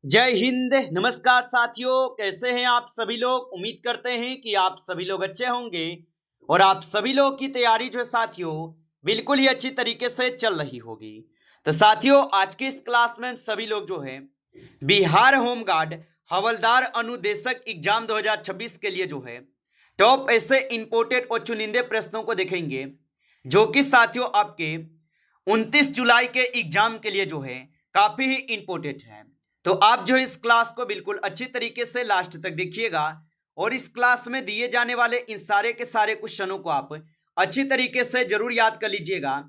जय हिंद। नमस्कार साथियों, कैसे हैं आप सभी लोग। उम्मीद करते हैं कि आप सभी लोग अच्छे होंगे और आप सभी लोग की तैयारी जो है साथियों बिल्कुल ही अच्छी तरीके से चल रही होगी। तो साथियों, आज के इस क्लास में सभी लोग जो है बिहार होमगार्ड हवलदार अनुदेशक एग्जाम 2026 के लिए जो है टॉप ऐसे इंपोर्टेड और चुनिंदे प्रश्नों को देखेंगे, जो कि साथियों आपके 29 जुलाई के एग्जाम के लिए जो है काफी ही इंपोर्टेंट है। तो आप जो इस क्लास को बिल्कुल अच्छी तरीके से लास्ट तक देखिएगा और इस क्लास में दिए जाने वाले इन सारे के सारे क्वेश्चनों को आप अच्छी तरीके से जरूर याद कर लीजिएगा,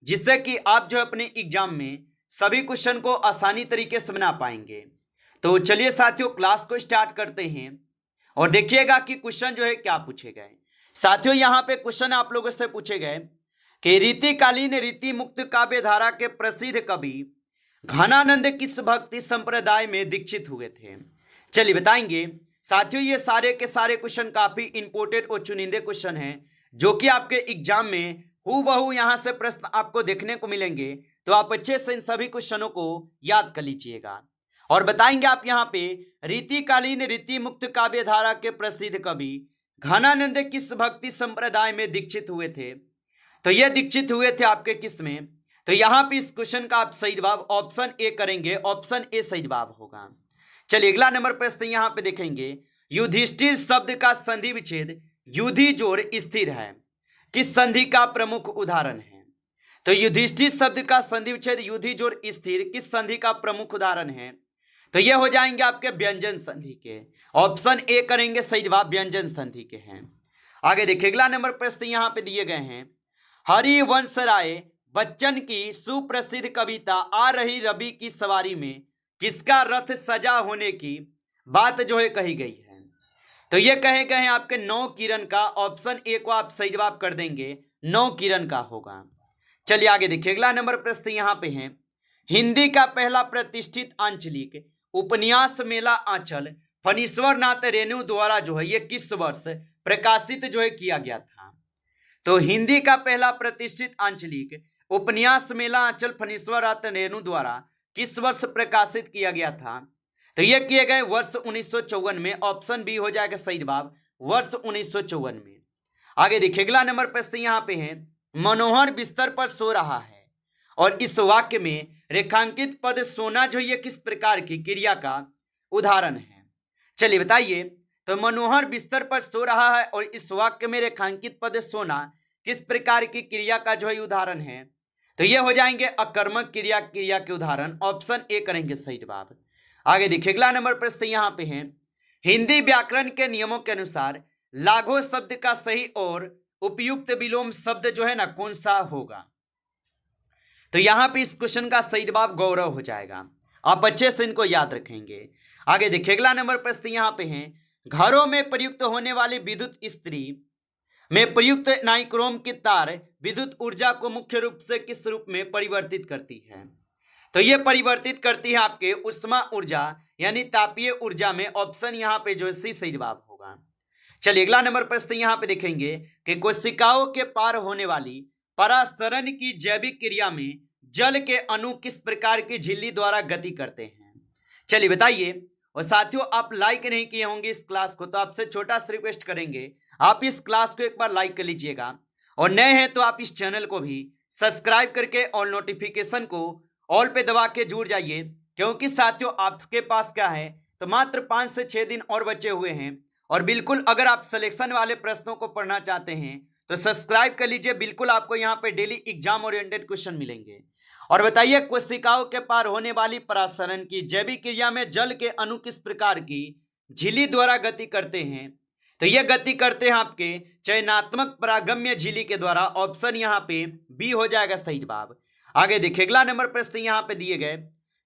जिससे कि आप जो अपने एग्जाम में सभी क्वेश्चन को आसानी तरीके से बना पाएंगे। तो चलिए साथियों, क्लास को स्टार्ट करते हैं और देखिएगा कि क्वेश्चन जो है क्या पूछे गए। साथियों, यहाँ पे क्वेश्चन आप लोगों से पूछे गए कि रीतिकालीन रीति मुक्त काव्य धारा के प्रसिद्ध कवि घनानंद किस भक्ति संप्रदाय में दीक्षित हुए थे। चलिए बताएंगे साथियों। ये सारे के सारे क्वेश्चन काफी इंपोर्टेंट और चुनिंदे क्वेश्चन हैं, जो कि आपके एग्जाम में हूबहू यहां से प्रश्न आपको देखने को मिलेंगे। तो आप अच्छे से इन सभी क्वेश्चनों को याद कर लीजिएगा और बताएंगे आप यहाँ पे रीतिकालीन रीति मुक्त काव्य धारा के प्रसिद्ध कवि घनानंद किस भक्ति संप्रदाय में दीक्षित हुए थे। तो ये दीक्षित हुए थे आपके किस में। तो यहां पे इस क्वेश्चन का आप सही जवाब ऑप्शन ए करेंगे, ऑप्शन ए सही जवाब होगा। चलिए अगला नंबर प्रश्न यहां पे देखेंगे। युधिष्ठिर शब्द का संधि विच्छेद युधि जोड़ स्थिर है, किस संधि का प्रमुख उदाहरण है। तो युधिष्ठिर शब्द का संधि विच्छेद युधि जोड़ स्थिर किस संधि का प्रमुख उदाहरण है। तो ये हो जाएंगे आपके व्यंजन संधि के। ऑप्शन ए करेंगे, सही जवाब व्यंजन संधि के हैं। आगे देखिए अगला नंबर प्रश्न यहां पे दिए गए हैं। हरिवंश राय बच्चन की सुप्रसिद्ध कविता आ रही रवि की सवारी में किसका रथ सजा होने की बात जो है कही गई है। तो ये कहे गए हैं आपके नौ किरण का। ऑप्शन ए को आप सही जवाब कर देंगे, नौ किरण का होगा। चलिए आगे देखिए अगला नंबर प्रश्न यहां पे है। हिंदी का पहला प्रतिष्ठित आंचलिक उपन्यास मेला आंचल फणीश्वर नाथ रेणु द्वारा जो है ये किस वर्ष प्रकाशित जो है किया गया था। तो हिंदी का पहला प्रतिष्ठित आंचलिक उपन्यास मेला आंचल फणीश्वर नाथ रेणु द्वारा किस वर्ष प्रकाशित किया गया था। तो यह किए गए वर्ष 1954 में। ऑप्शन बी हो जाएगा सही जवाब, वर्ष 1954 में। आगे देखिए अगला नंबर प्रश्न यहां पे है। मनोहर बिस्तर पर सो रहा है और इस वाक्य में रेखांकित पद सोना जो ये किस प्रकार की क्रिया का उदाहरण है। चलिए बताइए। तो मनोहर बिस्तर पर सो रहा है और इस वाक्य में रेखांकित पद सोना किस प्रकार की क्रिया का जो है उदाहरण है। तो ये हो जाएंगे अकर्मक क्रिया क्रिया के उदाहरण। ऑप्शन ए करेंगे सही जवाब। आगे देखिए अगला नंबर प्रश्न यहां पे है। हिंदी व्याकरण के नियमों के अनुसार लाघव शब्द का सही और उपयुक्त विलोम शब्द जो है ना कौन सा होगा। तो यहां पे इस क्वेश्चन का सही जवाब गौरव हो जाएगा। आप अच्छे से इनको याद रखेंगे। आगे देखिए अगला नंबर प्रश्न यहां पे है। घरों में प्रयुक्त होने वाली विद्युत इस्त्री में प्रयुक्त नाइक्रोम की तार विद्युत ऊर्जा को मुख्य रूप से किस रूप में परिवर्तित करती है। तो ये परिवर्तित करती है आपके उष्मा ऊर्जा यानी तापीय ऊर्जा में। ऑप्शन यहाँ पे जो है सही जवाब होगा। चलिए अगला नंबर प्रश्न यहाँ पे देखेंगे कि कोशिकाओं के पार होने वाली परासरण की जैविक क्रिया में जल के अणु किस प्रकार की झिल्ली द्वारा गति करते हैं। चलिए बताइए। और साथियों, आप लाइक नहीं किए होंगे इस क्लास को, तो आपसे छोटा सा रिक्वेस्ट करेंगे, आप इस क्लास को एक बार लाइक कर लीजिएगा और नए हैं तो आप इस चैनल को भी सब्सक्राइब करके और नोटिफिकेशन को ऑल पे दबा के जुड़ जाइए। क्योंकि साथियों आपके पास क्या है, तो मात्र 5 से 6 दिन और बचे हुए हैं और बिल्कुल अगर आप सिलेक्शन वाले प्रश्नों को पढ़ना चाहते हैं तो सब्सक्राइब कर लीजिए। बिल्कुल आपको यहाँ पे डेली एग्जाम ओरिएंटेड क्वेश्चन मिलेंगे। और बताइए, कोशिकाओं के पार होने वाली परासरण की जैविक क्रिया में जल के अणु किस प्रकार की झिल्ली द्वारा गति करते हैं। तो ये गति करते हैं आपके चयनात्मक परागम्य झिल्ली के द्वारा। ऑप्शन यहाँ पे बी हो जाएगा सही जवाब। आगे देखिए अगला नंबर प्रश्न यहाँ पे दिए गए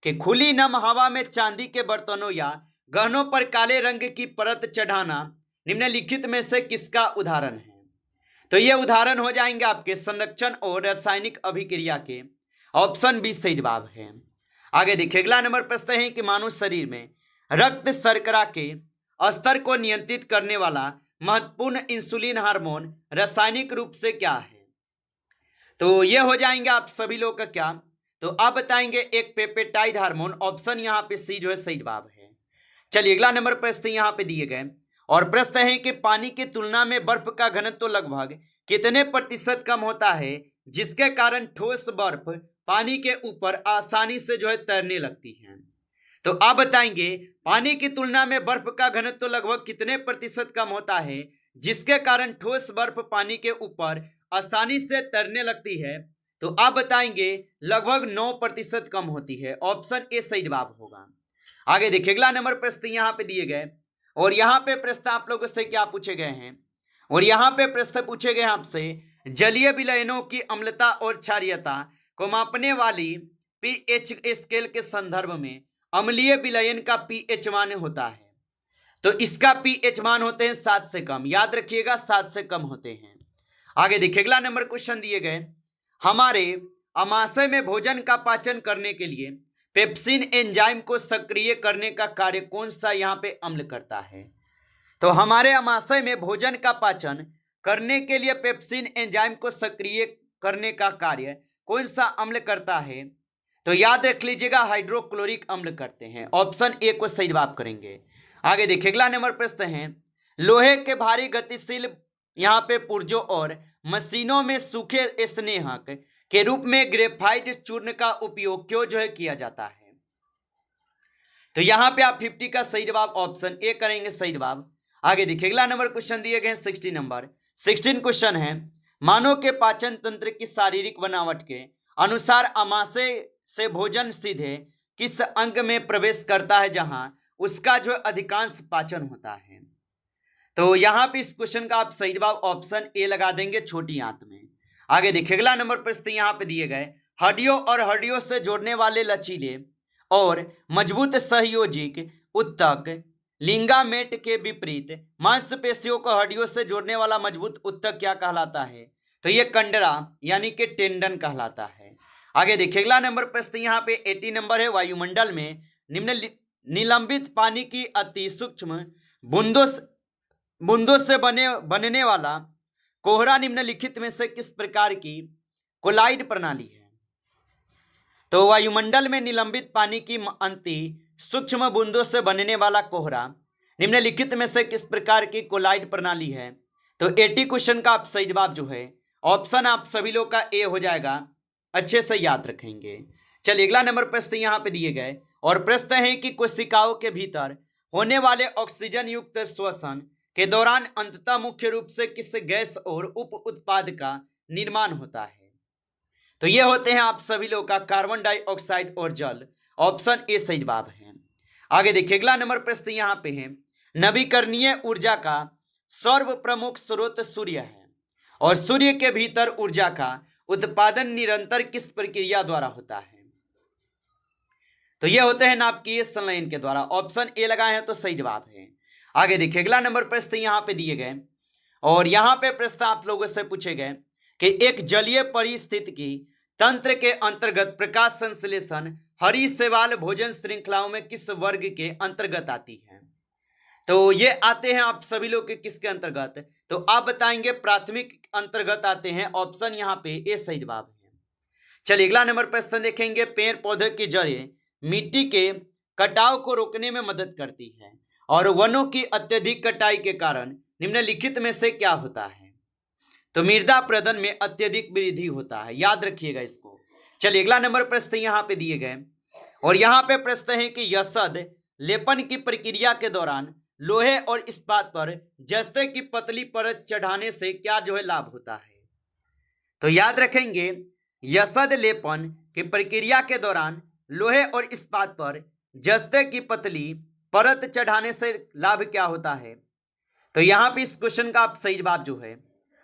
कि खुली नम हवा में चांदी के बर्तनों या गहनों पर काले रंग की परत चढ़ाना निम्नलिखित में से किसका उदाहरण है। तो ये उदाहरण हो जाएंगे आपके संरक्षण और रासायनिक अभिक्रिया के। ऑप्शन बी सही जवाब है। आगे देखिए अगला नंबर प्रश्न है कि मानव शरीर में रक्त शर्करा के स्तर को नियंत्रित करने वाला महत्वपूर्ण इंसुलिन हार्मोन रासायनिक रूप से क्या है। तो ये हो जाएंगे आप सभी लोग का क्या, तो आप बताएंगे एक पेप्टाइड हार्मोन, ऑप्शन यहाँ पे सी जो है सही जवाब है। चलिए अगला नंबर प्रश्न यहाँ पे दिए गए और प्रश्न है कि पानी की तुलना में बर्फ का घनत्व तो लगभग कितने प्रतिशत कम होता है जिसके कारण ठोस बर्फ पानी के ऊपर आसानी से जो है तैरने लगती है। तो आप बताएंगे पानी की तुलना में बर्फ का घनत्व तो लगभग कितने प्रतिशत कम होता है जिसके कारण ठोस बर्फ पानी के ऊपर आसानी से तैरने लगती है। तो आप बताएंगे लगभग 9% कम होती है, ऑप्शन ए सही जवाब होगा। आगे देखिए अगला नंबर प्रश्न यहाँ पे दिए गए और यहाँ पे प्रश्न आप लोगों से क्या पूछे गए हैं और यहाँ पे प्रश्न पूछे गए आपसे जलीय विलयनों की अम्लता और क्षारीयता को मापने वाली पीएच स्केल के संदर्भ में अम्लीय विलयन का पीएच मान होता है। तो इसका पीएच मान होते हैं 7 से कम, याद रखिएगा 7 से कम होते हैं। आगे देखिए अगला नंबर क्वेश्चन दिए गए हमारे अमाशय में भोजन का पाचन करने के लिए पेप्सिन एंजाइम को सक्रिय करने का कार्य कौन सा यहाँ पे अम्ल करता है। तो हमारे अमाशय में भोजन का पाचन करने के लिए पेप्सिन एंजाइम को सक्रिय करने का कार्य कौन सा अम्ल करता है। तो याद रख लीजिएगा हाइड्रोक्लोरिक अम्ल करते हैं, ऑप्शन ए को सही जवाब करेंगे। आगे देखिए अगला नंबर प्रश्न है लोहे के भारी गतिशील यहाँ पे पुर्जों और मशीनों में सूखे स्नेहक के रूप में ग्रेफाइट चूर्ण का उपयोग क्यों जो है किया जाता है। तो यहां पे आप 50 का सही जवाब ऑप्शन ए करेंगे सही जवाब। आगे देखिए अगला नंबर क्वेश्चन दिए गए 16 नंबर 16 क्वेश्चन है मानव के पाचन तंत्र की शारीरिक बनावट के अनुसार अमाशय से भोजन सीधे किस अंग में प्रवेश करता है जहां उसका जो अधिकांश पाचन होता है। तो यहां पे इस क्वेश्चन का आप सही जवाब ऑप्शन ए लगा देंगे छोटी आंत में। आगे देखिए अगला नंबर प्रश्न यहाँ पे दिए गए हड्डियों और हड्डियों से जोड़ने वाले लचीले और मजबूत सहयोजिक उत्तक लिंगामेट के विपरीत मांसपेशियों को हड्डियों से जोड़ने वाला मजबूत उत्तक क्या कहलाता है। तो ये कंडरा यानी कि टेंडन कहलाता है। आगे देखिए अगला नंबर प्रश्न यहाँ पे 80 नंबर है वायुमंडल में निलंबित पानी की अति सूक्ष्म बूंदों से बनने वाला कोहरा निम्नलिखित में से किस प्रकार की कोलाइड प्रणाली है। तो वायुमंडल में निलंबित पानी की अति सूक्ष्म बूंदों से बनने वाला कोहरा निम्नलिखित में से किस प्रकार की कोलाइड प्रणाली है। तो 80 क्वेश्चन का आप सही जवाब जो है ऑप्शन आप सभी लोग का ए हो जाएगा, अच्छे से याद रखेंगे। चलिए अगला नंबर प्रश्न यहाँ पे दिए गए और प्रश्न है कि कोशिकाओं के भीतर होने वाले ऑक्सीजन युक्त श्वसन के दौरान अंततः मुख्य रूप से किस गैस और उप उत्पाद का निर्माण होता है। तो ये होते हैं आप सभी लोग का कार्बन डाइऑक्साइड और जल, ऑप्शन ए सही जवाब है। आगे देखिए अगला नंबर प्रश्न यहाँ पे है नवीकरणीय ऊर्जा का सर्व प्रमुख स्रोत सूर्य है और सूर्य के भीतर ऊर्जा का उत्पादन निरंतर किस प्रक्रिया द्वारा होता है। तो ये होते हैं नाभिकीय संलयन के द्वारा, ऑप्शन ए लगाए हैं तो सही जवाब है। आगे देखिए अगला नंबर प्रश्न यहाँ पे दिए गए और यहाँ पे प्रश्न आप लोगों से पूछे गए कि एक जलीय परिस्थितिकी तंत्र के अंतर्गत प्रकाश संश्लेषण हरी शैवाल भोजन श्रृंखलाओं में किस वर्ग के अंतर्गत आती है। तो ये आते हैं आप सभी लोग के किसके अंतर्गत, तो आप बताएंगे प्राथमिक अंतर्गत आते हैं, ऑप्शन यहाँ पे ए सही जवाब है। चलिए अगला नंबर प्रश्न देखेंगे पेड़ पौधे की जड़ें मिट्टी के कटाव को रोकने में मदद करती है और वनों की अत्यधिक कटाई के कारण निम्नलिखित में से क्या होता है। तो मृदा प्रदन में अत्यधिक वृद्धि होता है, याद रखिएगा इसको। चलिए अगला नंबर प्रश्न यहाँ पे दिए गए और यहाँ पे प्रश्न है कि यशद लेपन की प्रक्रिया के दौरान लोहे और इस्पात पर जस्ते की पतली परत चढ़ाने से क्या जो है लाभ होता है। तो याद रखेंगे यशद लेपन की प्रक्रिया के दौरान लोहे और इस्पात पर जस्ते की पतली परत चढ़ाने से लाभ क्या होता है। तो यहाँ पे इस क्वेश्चन का आप सही जवाब जो है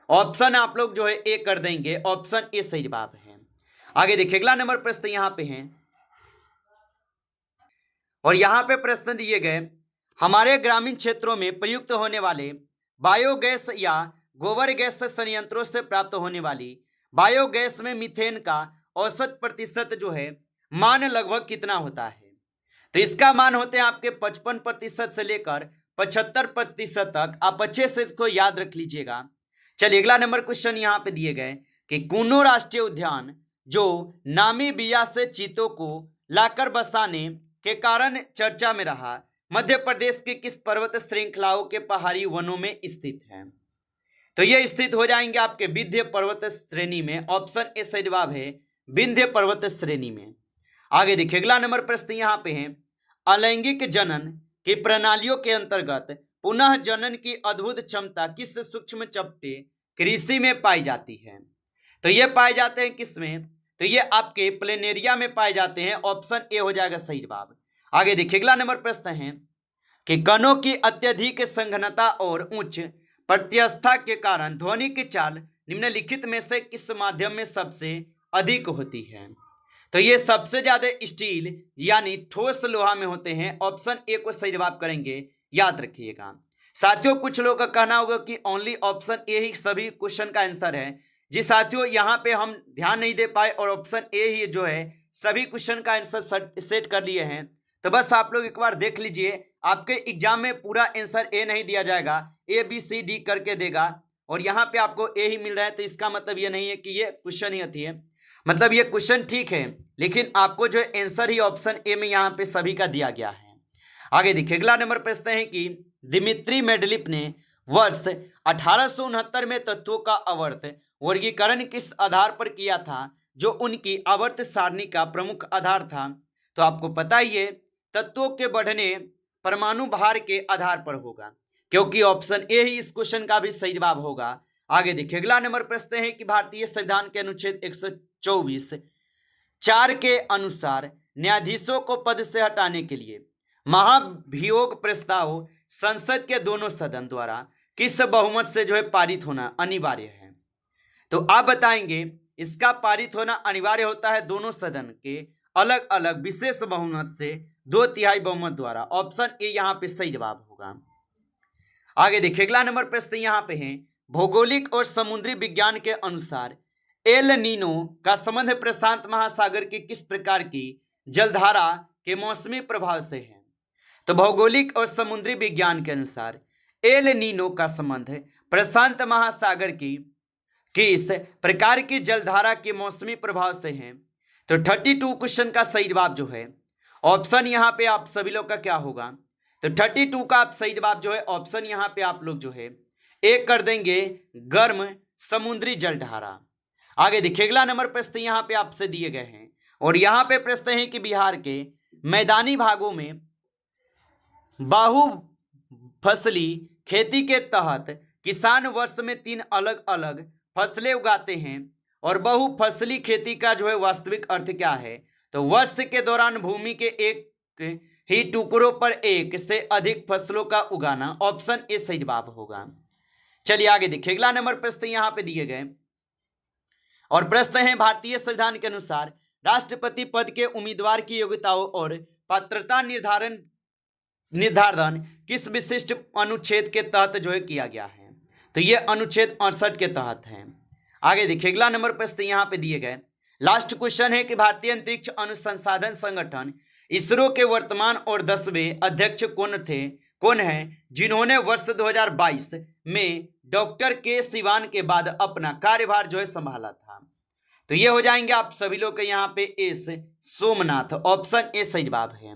ऑप्शन आप लोग जो है ए कर देंगे, ऑप्शन ए सही जवाब है। आगे देखिए अगला नंबर प्रश्न यहाँ पे है और यहाँ पे प्रश्न दिए गए हमारे ग्रामीण क्षेत्रों में प्रयुक्त होने वाले बायोगैस या गोबर गैस संयंत्रों से प्राप्त होने वाली बायोगैस में मीथेन का औसत प्रतिशत जो है मान लगभग कितना होता है। तो इसका मान होते हैं आपके 55% से लेकर 75% तक, आप अच्छे से इसको याद रख लीजिएगा। चलिए अगला नंबर क्वेश्चन यहाँ पे दिए गए कि कूनो राष्ट्रीय उद्यान जो नामी बिया से चीतों को लाकर बसाने के कारण चर्चा में रहा, मध्य प्रदेश के किस पर्वत श्रृंखलाओं के पहाड़ी वनों में स्थित है? तो ये स्थित हो जाएंगे आपके विंध्य पर्वत श्रेणी में। ऑप्शन ए सही जवाब है विंध्य पर्वत श्रेणी में। आगे देखिए अगला नंबर प्रश्न यहाँ पे है, अलैंगिक जनन की प्रणालियों के अंतर्गत पुनः जनन की अद्भुत क्षमता किस सूक्ष्म चपटे कृषि में पाई जाती है? तो ये पाए जाते हैं किसमें? तो ये आपके प्लेनेरिया में पाए जाते हैं। ऑप्शन ए हो जाएगा सही जवाब। आगे देखिए अगला नंबर प्रश्न है कि कणों की अत्यधिक संघनता और उच्च प्रत्यवस्था के कारण ध्वनि की चाल निम्नलिखित में से किस माध्यम में सबसे अधिक होती है? तो ये सबसे ज्यादा स्टील यानी ठोस लोहा में होते हैं। ऑप्शन ए को सही जवाब करेंगे, याद रखिएगा साथियों। कुछ लोगों का कहना होगा कि ओनली ऑप्शन ए ही सभी क्वेश्चन का आंसर है। जी साथियों, यहाँ पे हम ध्यान नहीं दे पाए और ऑप्शन ए ही जो है सभी क्वेश्चन का आंसर सेट कर लिए हैं। तो बस आप लोग एक बार देख लीजिए, आपके एग्जाम में पूरा आंसर ए नहीं दिया जाएगा, ए बी सी डी करके देगा और यहाँ पे आपको ए ही मिल रहा है। तो इसका मतलब ये नहीं है कि ये क्वेश्चन ही आती है, मतलब ये क्वेश्चन ठीक है लेकिन आपको जो आंसर ही ऑप्शन ए में यहाँ पे सभी का दिया गया है। आगे देखिए अगला नंबर प्रश्न है कि दिमित्री मेंडलीफ ने वर्ष 1869 में तत्वों का आवर्त वर्गीकरण किस आधार पर किया था जो उनकी आवर्त सारणी का प्रमुख आधार था? तो आपको पता ही है तत्वों के बढ़ने परमाणु भार के आधार पर होगा, क्योंकि ऑप्शन ए ही इस क्वेश्चन का भी सही जवाब होगा। आगे देखिए अगला नंबर प्रश्न है कि भारतीय संविधान के अनुच्छेद 124(4) के अनुसार न्यायाधीशों को पद से हटाने के लिए महाभियोग प्रस्ताव संसद के दोनों सदन द्वारा किस बहुमत से जो है पारित होना अनिवार्य है? तो आप बताएंगे इसका पारित होना अनिवार्य होता है दोनों सदन के अलग अलग विशेष बहुमत से 2/3 बहुमत द्वारा। ऑप्शन ए यहाँ पे सही जवाब होगा। आगे देखिए अगला नंबर प्रश्न यहाँ पे है, भौगोलिक और समुद्री विज्ञान के अनुसार एल नीनो का संबंध प्रशांत महासागर की किस प्रकार की जलधारा के मौसमी प्रभाव से है? तो भौगोलिक और समुद्री विज्ञान के अनुसार एल नीनो का संबंध प्रशांत महासागर की किस प्रकार की जलधारा के मौसमी प्रभाव से है? तो 32 क्वेश्चन का सही जवाब जो है ऑप्शन यहाँ पे आप सभी लोग का क्या होगा? तो 32 का आप सही जवाब जो है ऑप्शन यहाँ पे आप लोग जो है एक कर देंगे, गर्म समुद्री जलधारा। आगे देखिए अगला नंबर प्रश्न यहाँ पे आपसे दिए गए हैं और यहाँ पे प्रश्न है कि बिहार के मैदानी भागों में बहु फसली खेती के तहत किसान वर्ष में 3 अलग अलग फसलें उगाते हैं और बहु फसली खेती का जो है वास्तविक अर्थ क्या है? तो वर्ष के दौरान भूमि के एक ही टुकड़ों पर एक से अधिक फसलों का उगाना। ऑप्शन ए सही जवाब होगा। चलिए आगे देखिए अगला नंबर प्रश्न यहाँ पे दिए गए और प्रश्न है, भारतीय संविधान के अनुसार राष्ट्रपति पद के उम्मीदवार की योग्यताओं और पात्रता निर्धारण किस विशिष्ट अनुच्छेद के तहत जो है किया गया है? तो ये अनुच्छेद 68 के तहत है। आगे देखिए अगला नंबर प्रश्न यहाँ पे दिए गए, लास्ट क्वेश्चन है कि भारतीय अंतरिक्ष अनुसंधान संगठन इसरो के वर्तमान और 10वें अध्यक्ष कौन हैं जिन्होंने वर्ष 2022 में डॉक्टर के सिवान के बाद अपना कार्यभार जो है संभाला था? तो ये हो जाएंगे आप सभी लोग के यहाँ पे एस सोमनाथ। ऑप्शन ए सही जवाब है।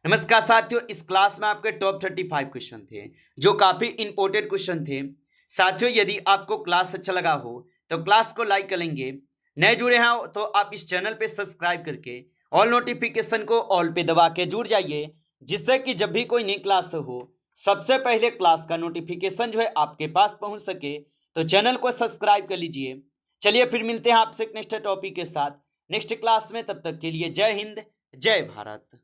नमस्कार साथियों, इस क्लास में आपके टॉप 35 क्वेश्चन थे जो काफी इंपॉर्टेंट क्वेश्चन थे। साथियों यदि आपको क्लास अच्छा लगा हो तो क्लास को लाइक करेंगे, नए जुड़े हैं तो आप इस चैनल पे सब्सक्राइब करके ऑल नोटिफिकेशन को ऑल पे दबा के जुड़ जाइए, जिससे कि जब भी कोई नई क्लास हो सबसे पहले क्लास का नोटिफिकेशन जो है आपके पास पहुंच सके। तो चैनल को सब्सक्राइब कर लीजिए। चलिए फिर मिलते हैं आपसे नेक्स्ट टॉपिक के साथ नेक्स्ट क्लास में, तब तक के लिए जय हिंद जय भारत।